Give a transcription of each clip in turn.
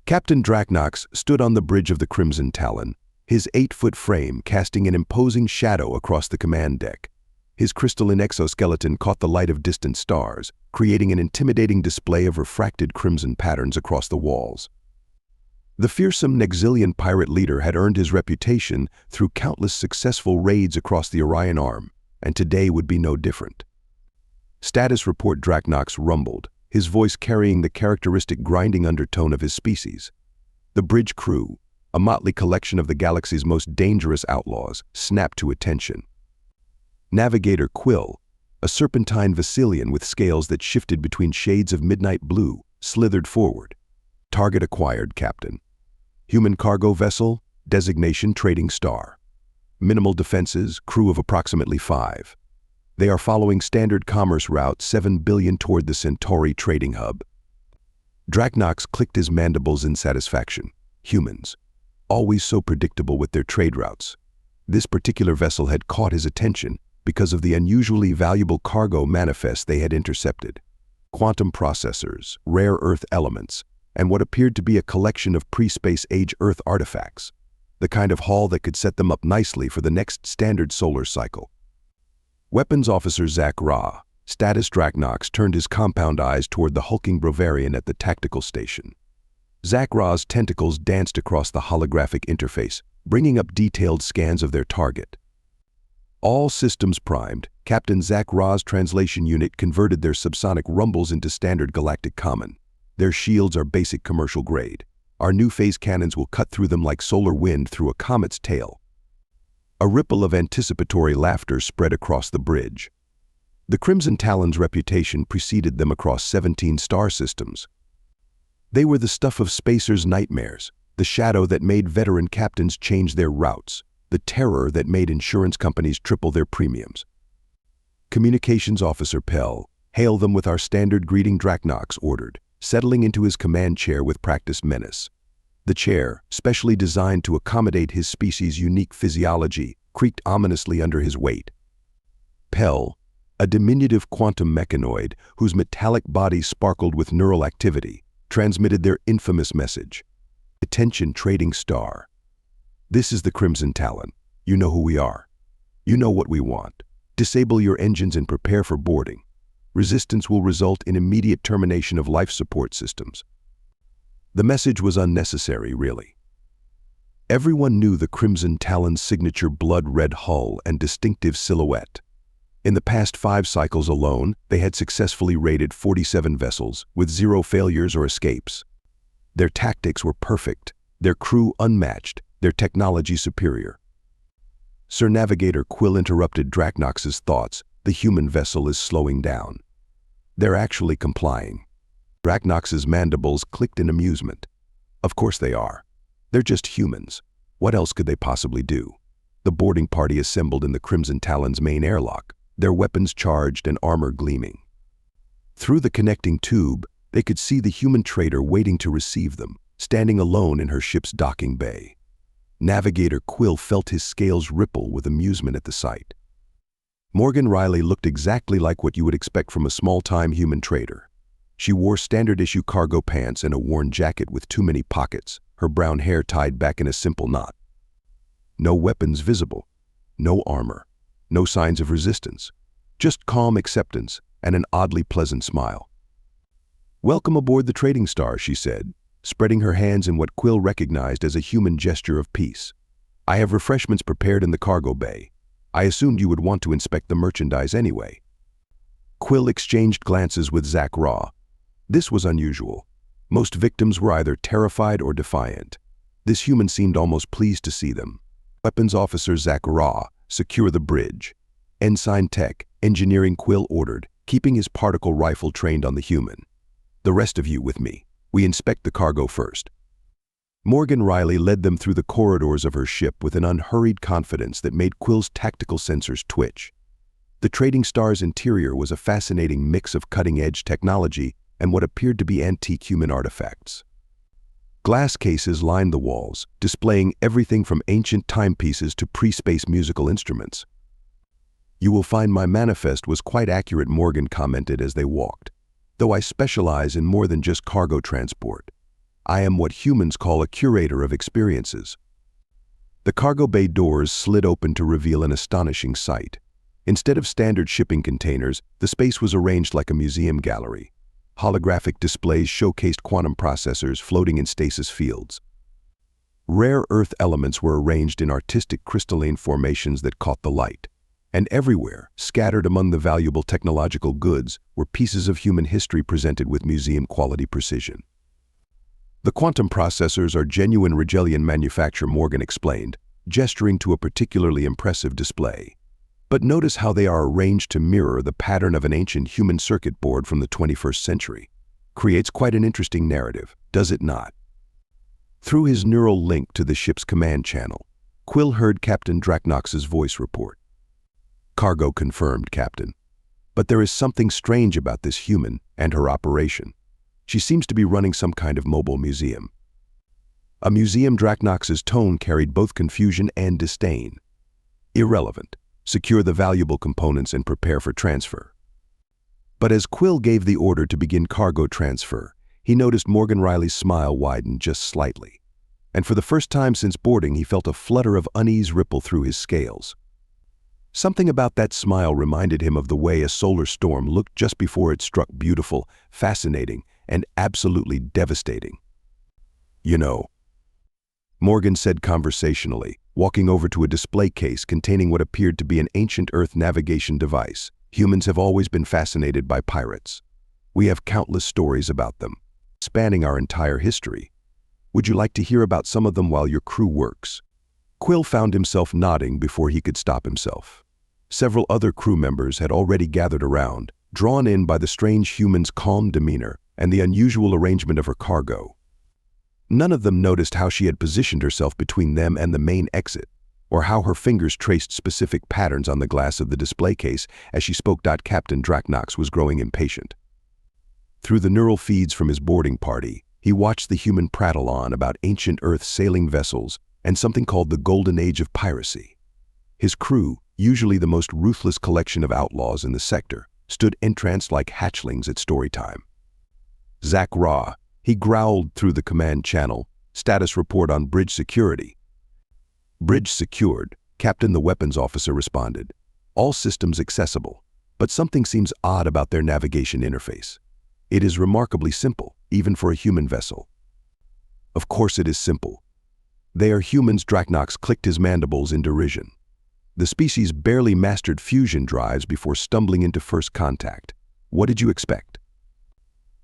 Captain Draknox stood on the bridge of the Crimson Talon, his 8-foot frame casting an imposing shadow across the command deck. His crystalline exoskeleton caught the light of distant stars, creating an intimidating display of refracted crimson patterns across the walls. The fearsome Nexilian pirate leader had earned his reputation through countless successful raids across the Orion Arm, and today would be no different. Status report. Draknox rumbled, his voice carrying the characteristic grinding undertone of his species. The bridge crew, a motley collection of the galaxy's most dangerous outlaws, snapped to attention. Navigator Quill, a serpentine Vasilian with scales that shifted between shades of midnight blue, slithered forward. Target acquired, Captain. Human cargo vessel, designation Trading Star. Minimal defenses, crew of approximately 5. They are following standard commerce route 7 billion toward the Centauri trading hub. Draknox clicked his mandibles in satisfaction. Humans, always so predictable with their trade routes. This particular vessel had caught his attention because of the unusually valuable cargo manifest they had intercepted. Quantum processors, rare earth elements, and what appeared to be a collection of pre-space age Earth artifacts, the kind of haul that could set them up nicely for the next standard solar cycle. Weapons Officer Zach Ra, Status. Draknox turned his compound eyes toward the hulking Brovarian at the tactical station. Zach Ra's tentacles danced across the holographic interface, bringing up detailed scans of their target. All systems primed. Captain Zach Ra's translation unit converted their subsonic rumbles into standard galactic common. Their shields are basic commercial grade. Our new phase cannons will cut through them like solar wind through a comet's tail. A ripple of anticipatory laughter spread across the bridge. The Crimson Talon's reputation preceded them across 17 star systems. They were the stuff of spacers' nightmares, the shadow that made veteran captains change their routes, the terror that made insurance companies triple their premiums. Communications Officer Pell, hail them with our standard greeting, Draknox ordered, settling into his command chair with practiced menace. The chair, specially designed to accommodate his species' unique physiology, creaked ominously under his weight. Pell, a diminutive quantum mechanoid whose metallic body sparkled with neural activity, transmitted their infamous message. Attention, Trading Star. This is the Crimson Talon. You know who we are. You know what we want. Disable your engines and prepare for boarding. Resistance will result in immediate termination of life support systems. The message was unnecessary, really. Everyone knew the Crimson Talon's signature blood-red hull and distinctive silhouette. In the past 5 cycles alone, they had successfully raided 47 vessels with 0 failures or escapes. Their tactics were perfect, their crew unmatched, their technology superior. Sir Navigator Quill interrupted Draknox's thoughts. The human vessel is slowing down. They're actually complying. Draknox's mandibles clicked in amusement. Of course they are. They're just humans. What else could they possibly do? The boarding party assembled in the Crimson Talon's main airlock, their weapons charged and armor gleaming. Through the connecting tube, they could see the human trader waiting to receive them, standing alone in her ship's docking bay. Navigator Quill felt his scales ripple with amusement at the sight. Morgan Riley looked exactly like what you would expect from a small-time human trader. She wore standard-issue cargo pants and a worn jacket with too many pockets, her brown hair tied back in a simple knot. No weapons visible, no armor, no signs of resistance, just calm acceptance and an oddly pleasant smile. "Welcome aboard the Trading Star," she said, spreading her hands in what Quill recognized as a human gesture of peace. "I have refreshments prepared in the cargo bay. I assumed you would want to inspect the merchandise anyway." Quill exchanged glances with Zach Ra. This was unusual. Most victims were either terrified or defiant. This human seemed almost pleased to see them. Weapons Officer Zach Ra, secure the bridge. Ensign Tech, engineering, Quill ordered, keeping his particle rifle trained on the human. The rest of you with me. We inspect the cargo first. Morgan Riley led them through the corridors of her ship with an unhurried confidence that made Quill's tactical sensors twitch. The Trading Star's interior was a fascinating mix of cutting-edge technology and what appeared to be antique human artifacts. Glass cases lined the walls, displaying everything from ancient timepieces to pre-space musical instruments. "You will find my manifest was quite accurate," Morgan commented as they walked, "though I specialize in more than just cargo transport. I am what humans call a curator of experiences. The cargo bay doors slid open to reveal an astonishing sight. Instead of standard shipping containers, the space was arranged like a museum gallery. Holographic displays showcased quantum processors floating in stasis fields. Rare earth elements were arranged in artistic crystalline formations that caught the light. And everywhere, scattered among the valuable technological goods, were pieces of human history presented with museum-quality precision. The quantum processors are genuine Rigelian manufacture, Morgan explained, gesturing to a particularly impressive display. But notice how they are arranged to mirror the pattern of an ancient human circuit board from the 21st century. Creates quite an interesting narrative, does it not? Through his neural link to the ship's command channel, Quill heard Captain Draknox's voice report. Cargo confirmed, Captain. But there is something strange about this human and her operation. She seems to be running some kind of mobile museum. A museum. Draknox's tone carried both confusion and disdain. Irrelevant. Secure the valuable components and prepare for transfer. But as Quill gave the order to begin cargo transfer, he noticed Morgan Riley's smile widen just slightly. And for the first time since boarding, he felt a flutter of unease ripple through his scales. Something about that smile reminded him of the way a solar storm looked just before it struck, beautiful, fascinating, and absolutely devastating. You know, Morgan said conversationally, walking over to a display case containing what appeared to be an ancient Earth navigation device. Humans have always been fascinated by pirates. We have countless stories about them, spanning our entire history. Would you like to hear about some of them while your crew works? Quill found himself nodding before he could stop himself. Several other crew members had already gathered around, drawn in by the strange human's calm demeanor and the unusual arrangement of her cargo. None of them noticed how she had positioned herself between them and the main exit, or how her fingers traced specific patterns on the glass of the display case as she spoke. Captain Draknox was growing impatient. Through the neural feeds from his boarding party, he watched the human prattle on about ancient Earth sailing vessels and something called the Golden Age of Piracy. His crew, usually the most ruthless collection of outlaws in the sector, stood entranced like hatchlings at story time. Zach Raw, he growled through the command channel, status report on bridge security. Bridge secured, Captain, the weapons officer responded. All systems accessible, but something seems odd about their navigation interface. It is remarkably simple, even for a human vessel. Of course it is simple. They are humans. Draknox clicked his mandibles in derision. The species barely mastered fusion drives before stumbling into first contact. What did you expect?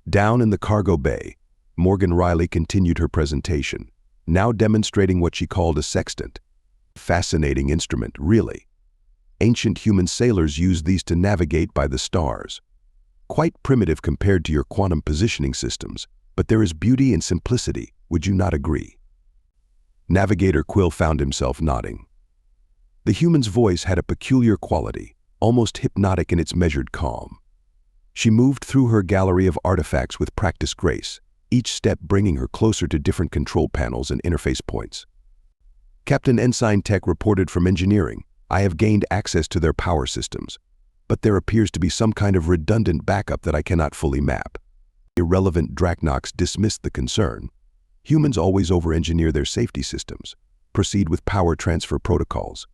Down in the cargo bay, Morgan Riley continued her presentation, now demonstrating what she called a sextant. Fascinating instrument, really. Ancient human sailors used these to navigate by the stars. Quite primitive compared to your quantum positioning systems, but there is beauty in simplicity, would you not agree? Navigator Quill found himself nodding. The human's voice had a peculiar quality, almost hypnotic in its measured calm. She moved through her gallery of artifacts with practiced grace, each step bringing her closer to different control panels and interface points. Captain Ensign Tech reported from engineering. I have gained access to their power systems, but there appears to be some kind of redundant backup that I cannot fully map. Irrelevant. Draknox dismissed the concern. Humans always over-engineer their safety systems. Proceed with power transfer protocols.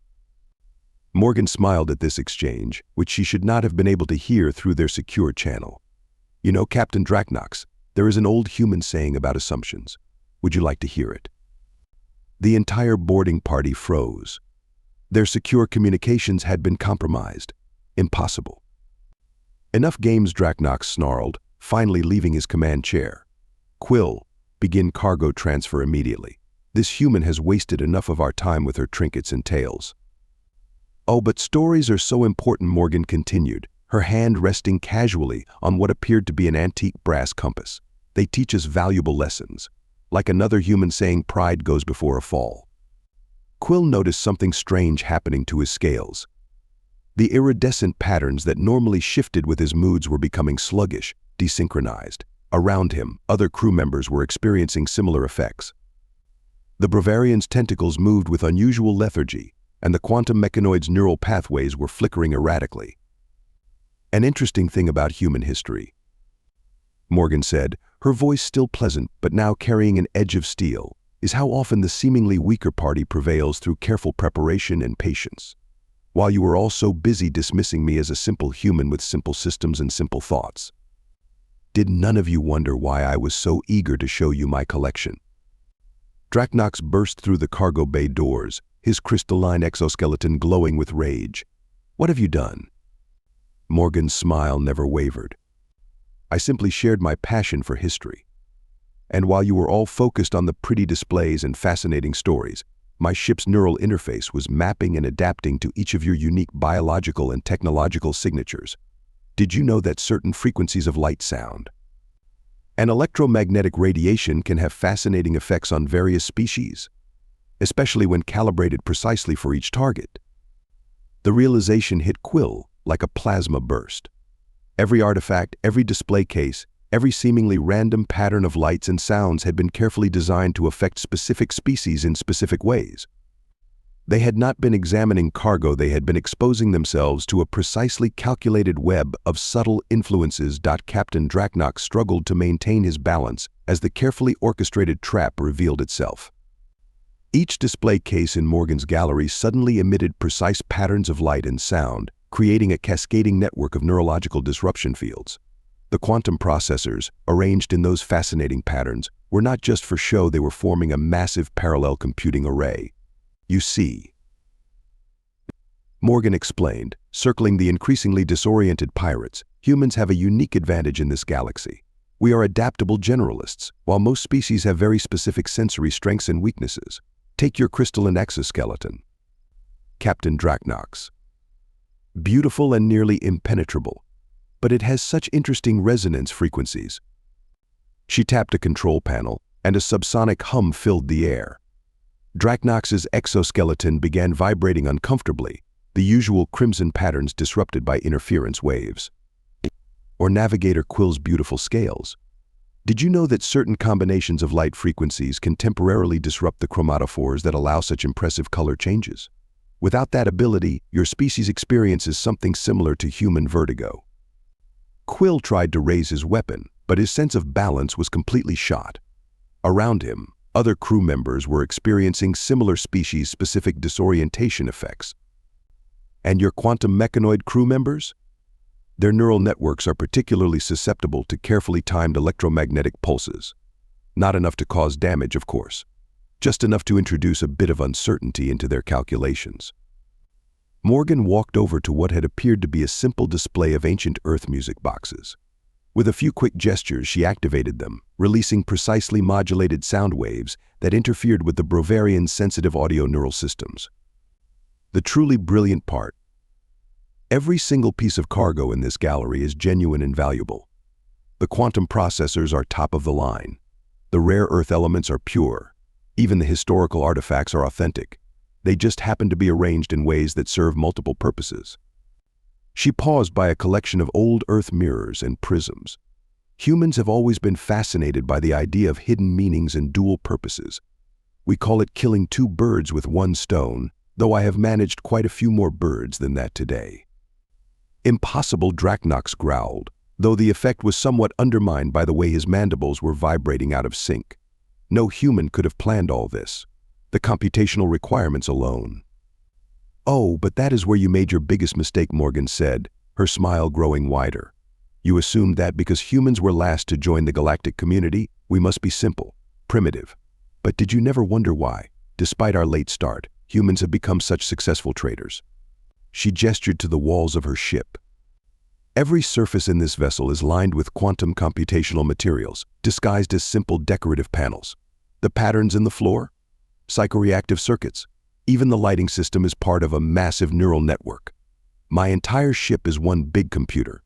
Morgan smiled at this exchange, which she should not have been able to hear through their secure channel. You know, Captain Draknox, there is an old human saying about assumptions. Would you like to hear it? The entire boarding party froze. Their secure communications had been compromised. Impossible. Enough games. Draknox snarled, finally leaving his command chair. Quill, begin cargo transfer immediately. This human has wasted enough of our time with her trinkets and tales. Oh, but stories are so important, Morgan continued, her hand resting casually on what appeared to be an antique brass compass. They teach us valuable lessons. Like another human saying, pride goes before a fall. Quill noticed something strange happening to his scales. The iridescent patterns that normally shifted with his moods were becoming sluggish, desynchronized. Around him, other crew members were experiencing similar effects. The Bavarian's tentacles moved with unusual lethargy, and the quantum mechanoid's neural pathways were flickering erratically. An interesting thing about human history, Morgan said, her voice still pleasant but now carrying an edge of steel, is how often the seemingly weaker party prevails through careful preparation and patience. While you were all so busy dismissing me as a simple human with simple systems and simple thoughts, did none of you wonder why I was so eager to show you my collection? Draknox burst through the cargo bay doors, his crystalline exoskeleton glowing with rage. What have you done? Morgan's smile never wavered. I simply shared my passion for history. And while you were all focused on the pretty displays and fascinating stories, my ship's neural interface was mapping and adapting to each of your unique biological and technological signatures. Did you know that certain frequencies of light, sound, and electromagnetic radiation can have fascinating effects on various species, especially when calibrated precisely for each target? The realization hit Quill like a plasma burst. Every artifact, every display case, every seemingly random pattern of lights and sounds had been carefully designed to affect specific species in specific ways. They had not been examining cargo, they had been exposing themselves to a precisely calculated web of subtle influences. Captain Draknox struggled to maintain his balance as the carefully orchestrated trap revealed itself. Each display case in Morgan's gallery suddenly emitted precise patterns of light and sound, creating a cascading network of neurological disruption fields. The quantum processors, arranged in those fascinating patterns, were not just for show, they were forming a massive parallel computing array. You see, Morgan explained, circling the increasingly disoriented pirates, humans have a unique advantage in this galaxy. We are adaptable generalists, while most species have very specific sensory strengths and weaknesses. Take your crystalline exoskeleton, Captain Draknox. Beautiful and nearly impenetrable, but it has such interesting resonance frequencies. She tapped a control panel, and a subsonic hum filled the air. Draknox's exoskeleton began vibrating uncomfortably, the usual crimson patterns disrupted by interference waves. Or Navigator Quill's beautiful scales. Did you know that certain combinations of light frequencies can temporarily disrupt the chromatophores that allow such impressive color changes? Without that ability, your species experiences something similar to human vertigo. Quill tried to raise his weapon, but his sense of balance was completely shot. Around him, other crew members were experiencing similar species-specific disorientation effects. And your quantum mechanoid crew members? Their neural networks are particularly susceptible to carefully timed electromagnetic pulses. Not enough to cause damage, of course. Just enough to introduce a bit of uncertainty into their calculations. Morgan walked over to what had appeared to be a simple display of ancient Earth music boxes. With a few quick gestures, she activated them, releasing precisely modulated sound waves that interfered with the Brovarian's sensitive audio neural systems. The truly brilliant part: every single piece of cargo in this gallery is genuine and valuable. The quantum processors are top of the line. The rare Earth elements are pure. Even the historical artifacts are authentic. They just happen to be arranged in ways that serve multiple purposes. She paused by a collection of old Earth mirrors and prisms. Humans have always been fascinated by the idea of hidden meanings and dual purposes. We call it killing two birds with one stone, though I have managed quite a few more birds than that today. Impossible, Draknox growled, though the effect was somewhat undermined by the way his mandibles were vibrating out of sync. No human could have planned all this. The computational requirements alone. Oh, but that is where you made your biggest mistake, Morgan said, her smile growing wider. You assumed that because humans were last to join the galactic community, we must be simple, primitive. But did you never wonder why, despite our late start, humans have become such successful traders? She gestured to the walls of her ship. Every surface in this vessel is lined with quantum computational materials, disguised as simple decorative panels. The patterns in the floor? Psychoreactive circuits. Even the lighting system is part of a massive neural network. My entire ship is one big computer.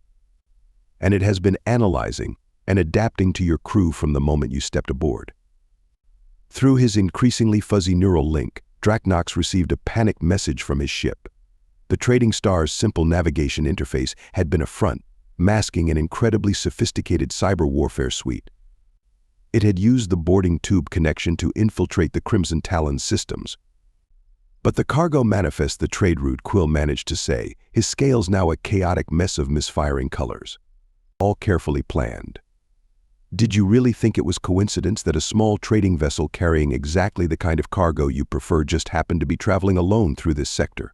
And it has been analyzing and adapting to your crew from the moment you stepped aboard. Through his increasingly fuzzy neural link, Draknox received a panicked message from his ship. The trading star's simple navigation interface had been a front, masking an incredibly sophisticated cyber warfare suite. It had used the boarding tube connection to infiltrate the Crimson Talon systems. But the cargo manifests the trade route, Quill managed to say, his scales now a chaotic mess of misfiring colors. All carefully planned. Did you really think it was coincidence that a small trading vessel carrying exactly the kind of cargo you prefer just happened to be traveling alone through this sector?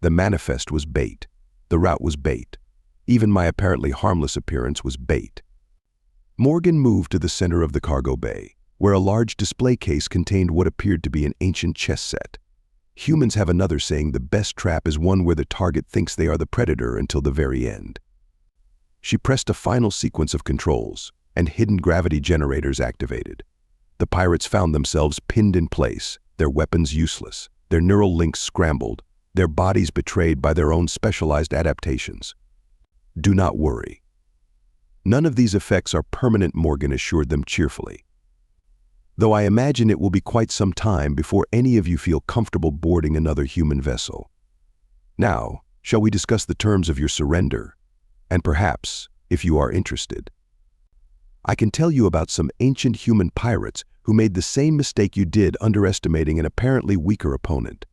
The manifest was bait. The route was bait. Even my apparently harmless appearance was bait. Morgan moved to the center of the cargo bay, where a large display case contained what appeared to be an ancient chess set. Humans have another saying: the best trap is one where the target thinks they are the predator until the very end. She pressed a final sequence of controls, and hidden gravity generators activated. The pirates found themselves pinned in place, their weapons useless, their neural links scrambled, their bodies betrayed by their own specialized adaptations. Do not worry. None of these effects are permanent, Morgan assured them cheerfully. Though I imagine it will be quite some time before any of you feel comfortable boarding another human vessel. Now, shall we discuss the terms of your surrender? And perhaps, if you are interested, I can tell you about some ancient human pirates who made the same mistake you did, underestimating an apparently weaker opponent.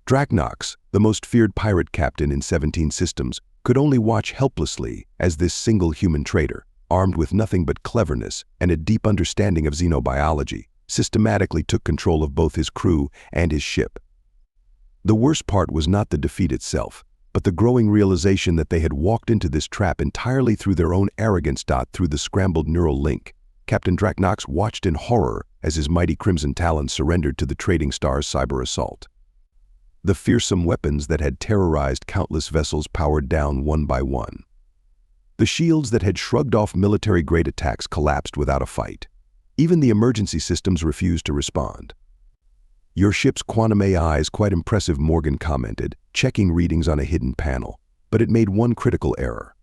Draknox, the most feared pirate captain in 17 systems, could only watch helplessly as this single human trader, armed with nothing but cleverness and a deep understanding of xenobiology, systematically took control of both his crew and his ship. The worst part was not the defeat itself, but the growing realization that they had walked into this trap entirely through their own arrogance. Through the scrambled neural link, Captain Draknox watched in horror as his mighty Crimson Talon surrendered to the trading star's cyber assault. The fearsome weapons that had terrorized countless vessels powered down one by one. The shields that had shrugged off military-grade attacks collapsed without a fight. Even the emergency systems refused to respond. Your ship's quantum AI is quite impressive, Morgan commented, checking readings on a hidden panel, but it made one critical error.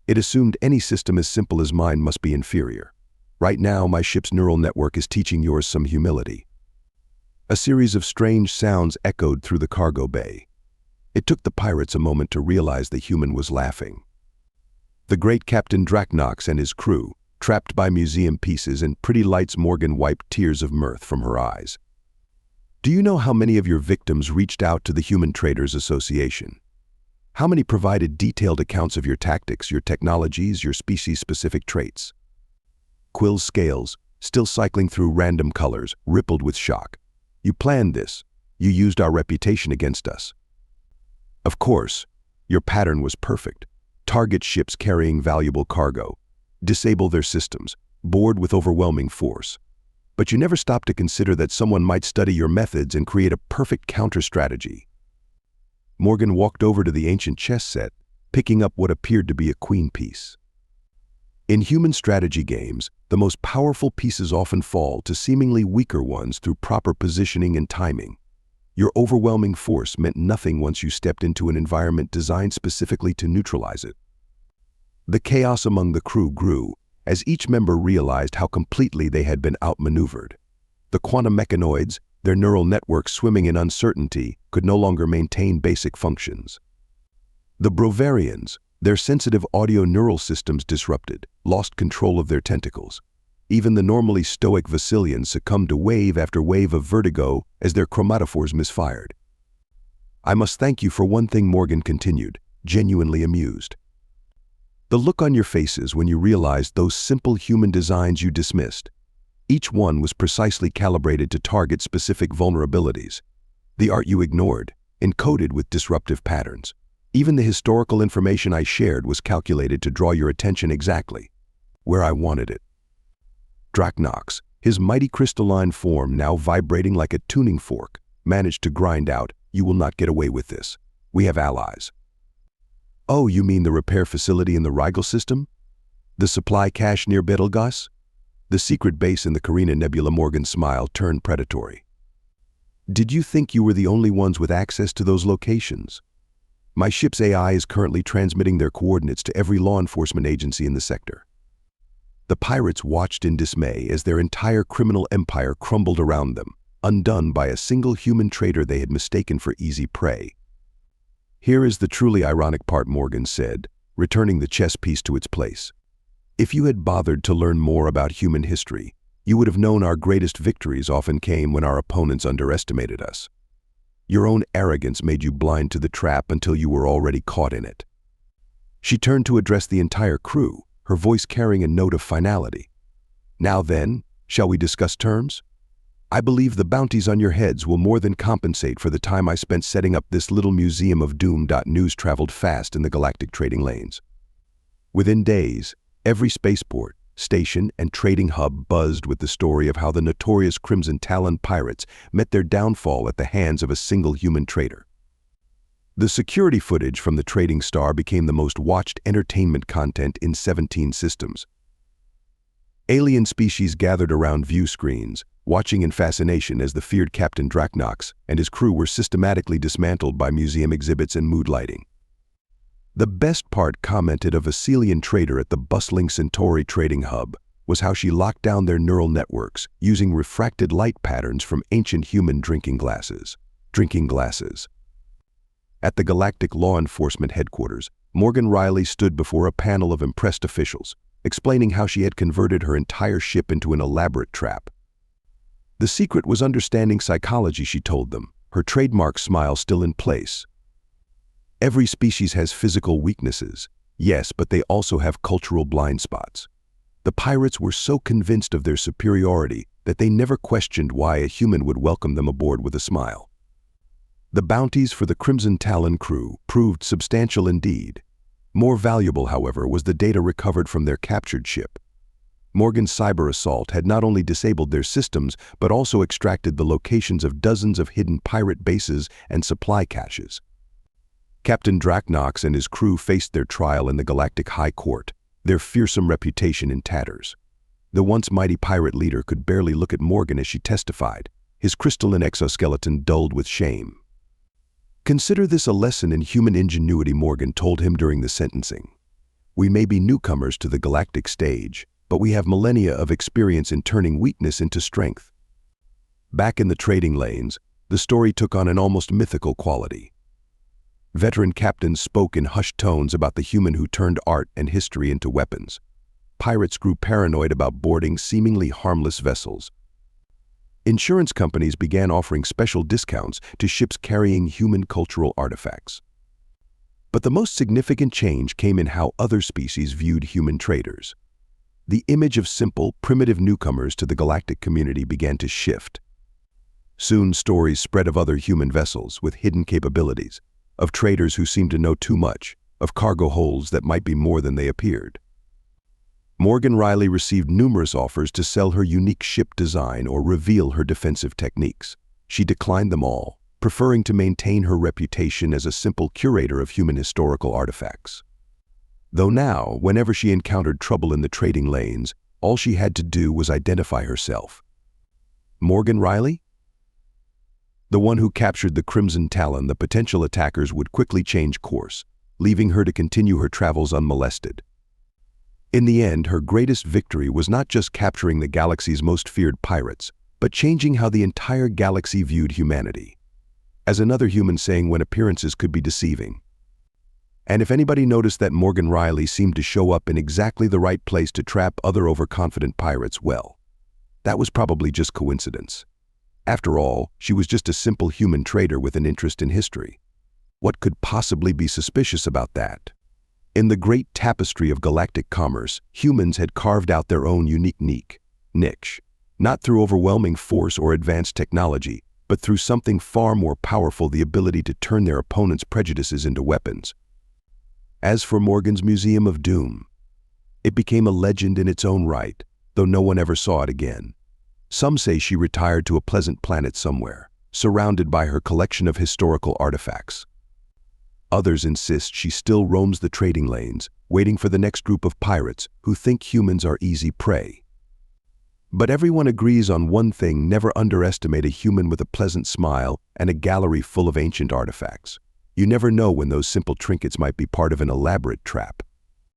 It assumed any system as simple as mine must be inferior. Right now, my ship's neural network is teaching yours some humility. A series of strange sounds echoed through the cargo bay. It took the pirates a moment to realize the human was laughing. The great Captain Draknox and his crew, trapped by museum pieces and pretty lights. Morgan wiped tears of mirth from her eyes. Do you know how many of your victims reached out to the Human Traders Association? How many provided detailed accounts of your tactics, your technologies, your species-specific traits? Quill's scales, still cycling through random colors, rippled with shock. You planned this. You used our reputation against us. Of course, your pattern was perfect. Target ships carrying valuable cargo. Disable their systems. Board with overwhelming force. But you never stopped to consider that someone might study your methods and create a perfect counter-strategy. Morgan walked over to the ancient chess set, picking up what appeared to be a queen piece. In human strategy games, the most powerful pieces often fall to seemingly weaker ones through proper positioning and timing. Your overwhelming force meant nothing once you stepped into an environment designed specifically to neutralize it. The chaos among the crew grew, as each member realized how completely they had been outmaneuvered. The quantum mechanoids, their neural networks swimming in uncertainty, could no longer maintain basic functions. The Brovarians, their sensitive audio neural systems disrupted, lost control of their tentacles. Even the normally stoic Vasilians succumbed to wave after wave of vertigo as their chromatophores misfired. I must thank you for one thing, Morgan continued, genuinely amused. The look on your faces when you realized those simple human designs you dismissed. Each one was precisely calibrated to target specific vulnerabilities. The art you ignored, encoded with disruptive patterns. Even the historical information I shared was calculated to draw your attention exactly where I wanted it. Draknox, his mighty crystalline form now vibrating like a tuning fork, managed to grind out, "You will not get away with this. We have allies." Oh, you mean the repair facility in the Rigel system? The supply cache near Betelgeuse? The secret base in the Carina Nebula? Morgan's smile turned predatory. Did you think you were the only ones with access to those locations? My ship's AI is currently transmitting their coordinates to every law enforcement agency in the sector. The pirates watched in dismay as their entire criminal empire crumbled around them, undone by a single human trader they had mistaken for easy prey. Here is the truly ironic part, Morgan said, returning the chess piece to its place. If you had bothered to learn more about human history, you would have known our greatest victories often came when our opponents underestimated us. Your own arrogance made you blind to the trap until you were already caught in it. She turned to address the entire crew, her voice carrying a note of finality. "Now then, shall we discuss terms? I believe the bounties on your heads will more than compensate for the time I spent setting up this little museum of doom." News traveled fast in the galactic trading lanes. Within days, every spaceport, station, and trading hub buzzed with the story of how the notorious Crimson Talon pirates met their downfall at the hands of a single human trader. The security footage from the trading star became the most watched entertainment content in 17 systems. Alien species gathered around view screens, watching in fascination as the feared Captain Draknox and his crew were systematically dismantled by museum exhibits and mood lighting. The best part, commented a Vasilian trader at the bustling Centauri trading hub, was how she locked down their neural networks using refracted light patterns from ancient human drinking glasses. At the Galactic Law Enforcement Headquarters, Morgan Riley stood before a panel of impressed officials, explaining how she had converted her entire ship into an elaborate trap. The secret was understanding psychology, she told them, her trademark smile still in place. "Every species has physical weaknesses, yes, but they also have cultural blind spots." The pirates were so convinced of their superiority that they never questioned why a human would welcome them aboard with a smile. The bounties for the Crimson Talon crew proved substantial indeed. More valuable, however, was the data recovered from their captured ship. Morgan's cyber assault had not only disabled their systems, but also extracted the locations of dozens of hidden pirate bases and supply caches. Captain Draknox and his crew faced their trial in the Galactic High Court, their fearsome reputation in tatters. The once mighty pirate leader could barely look at Morgan as she testified, his crystalline exoskeleton dulled with shame. "Consider this a lesson in human ingenuity," Morgan told him during the sentencing. "We may be newcomers to the galactic stage, but we have millennia of experience in turning weakness into strength." Back in the trading lanes, the story took on an almost mythical quality. Veteran captains spoke in hushed tones about the human who turned art and history into weapons. Pirates grew paranoid about boarding seemingly harmless vessels. Insurance companies began offering special discounts to ships carrying human cultural artifacts. But the most significant change came in how other species viewed human traders. The image of simple, primitive newcomers to the galactic community began to shift. Soon stories spread of other human vessels with hidden capabilities, of traders who seemed to know too much, of cargo holds that might be more than they appeared. Morgan Riley received numerous offers to sell her unique ship design or reveal her defensive techniques. She declined them all, preferring to maintain her reputation as a simple curator of human historical artifacts. Though now, whenever she encountered trouble in the trading lanes, all she had to do was identify herself. Morgan Riley? The one who captured the Crimson Talon. The potential attackers would quickly change course, leaving her to continue her travels unmolested. In the end, her greatest victory was not just capturing the galaxy's most feared pirates, but changing how the entire galaxy viewed humanity. As another human saying when appearances could be deceiving. And if anybody noticed that Morgan Riley seemed to show up in exactly the right place to trap other overconfident pirates, well, that was probably just coincidence. After all, she was just a simple human trader with an interest in history. What could possibly be suspicious about that? In the great tapestry of galactic commerce, humans had carved out their own unique niche, not through overwhelming force or advanced technology, but through something far more powerful: the ability to turn their opponents' prejudices into weapons. As for Morgan's Museum of Doom, it became a legend in its own right, though no one ever saw it again. Some say she retired to a pleasant planet somewhere, surrounded by her collection of historical artifacts. Others insist she still roams the trading lanes, waiting for the next group of pirates who think humans are easy prey. But everyone agrees on one thing: never underestimate a human with a pleasant smile and a gallery full of ancient artifacts. You never know when those simple trinkets might be part of an elaborate trap.